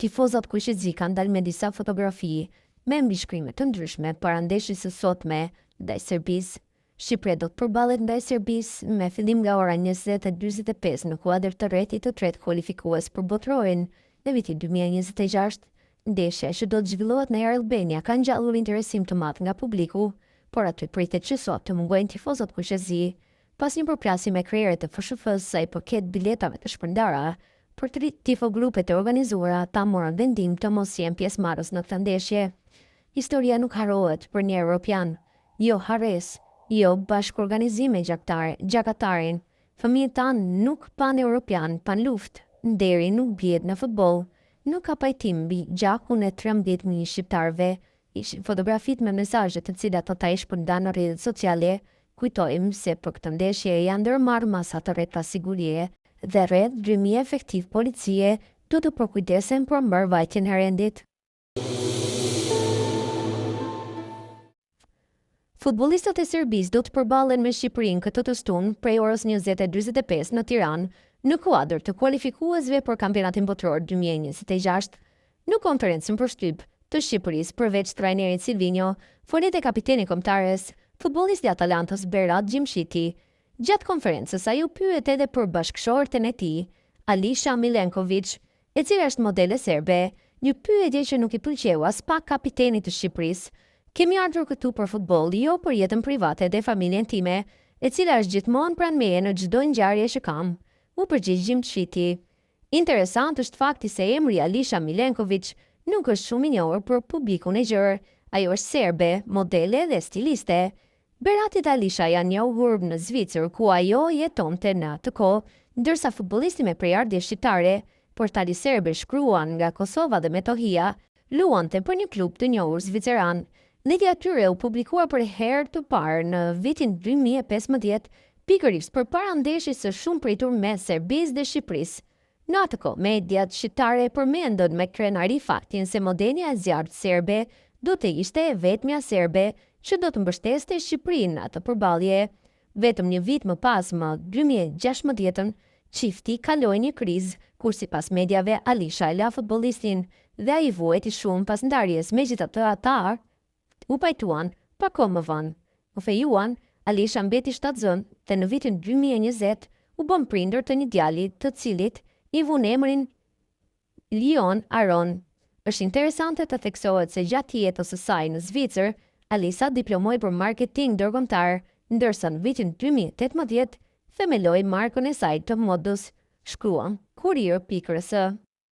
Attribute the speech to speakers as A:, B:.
A: tifozat kushezi kanë dalë me disa fotografi me mbishkrime të ndryshme para ndeshjes së sotme ndaj Serbisë. Shqipëria do të përballet ndaj Serbisë me fillim nga ora 20:45 në kuadër të rrethit të tretë kualifikues për botrorin në vitin 2026. Ndeshja që do të zhvillohet në Air Albania ka ngjallur interesim të madh nga publiku, por aty pritet që sot të mungojnë tifozat kushezi, pas një përplasje me krejeret të FSHF-s sa i përket biletave të shpërndara, për tifogrupet e organizuara ta morën vendim të mos jenë pjesëmarrës në këtë ndeshje. Historia nuk harrohet për një europian, jo harres, jo bashkëorganizime gjakatarin. Fëmijët tanë nuk pan-europian, pan-luftë, nderi nuk bjetë në futboll, nuk ka pajtim mbi gjakun e 13.000 shqiptarëve. Ishin fotografit me mesazhe të cilat ata i shpërndan në rrjetet sociale. Kujtojmë se për këtë ndeshje janë ndërmarrë masa të rrethta sigurie dhe rreth 2.000 efektiv policie do të përkujdesen për mbrojtjen e rendit. Futbollistët e Serbisë do të përballen me Shqipërinë këtë të shtunë prej orës 20:45 në Tiranë në kuadër të kualifikuesve për kampionatin botror 2026. Në konferencën për shtyp të Shqipërisë përveç trajnerit Silvinjo, folet e kapiteni kombëtares, futbollisti i Atalantas Berat Gjimshiti. Gjatë konferencës ai u pyet edhe për bashkëshorten e tij, Alisha Milenković, e cila është modele serbe, një pyetje që nuk i pëlqeu as pak kapitenit të Shqipërisë. Kemi ardhur këtu për futboll, jo për jetën private dhe familjen time, e cila është gjithmonë pranë meje në çdo ngjarje që kam, u përgjigj Gjimshiti. Interesant është fakti se emri Alisha Milenković nuk është shumë i njohur për publikun e gjerë. Ajo është serbe, modele dhe stiliste. Berati dhe Alisha janë njohur në Zvicër, ku ajo jetonte në atë kohë, ndërsa futbollisti me prejardhje shqiptare, portali serbe shkruan nga Kosova dhe Metohia, luante për një klub të njohur zviceran. Lidhja e tyre u publikuar për herë të parë në vitin 2015, pikërisht përpara ndeshjes së shumë pritur mes Serbisë dhe Shqipërisë. Në atë kohë, mediat shqiptare përmendën me krenari faktin se modelja e zjarrit serbe do të ishte e vetmja serbe që do të mbështeste Shqipërinë në atë përballje. Vetëm një vit më pas, më 2016, çifti kaloi një krizë, kur sipas mediave Alisha e la futbollistin dhe ai vuajti shumë pas ndarjes. Megjithatë ata u pajtuan pak kohë më vonë. U fejuan, Alisha mbeti shtatzën dhe në vitin 2020 u bën prindër të një djali të cilit i vun emrin Lion Aron. Është interesante të theksohet se gjatë jetës së saj në Zvicër, Alisa diplomoi për marketing ndërkombëtar, ndërsa në vitin 2018 themeloi markën e saj të modës, shkruan Kurier.rs.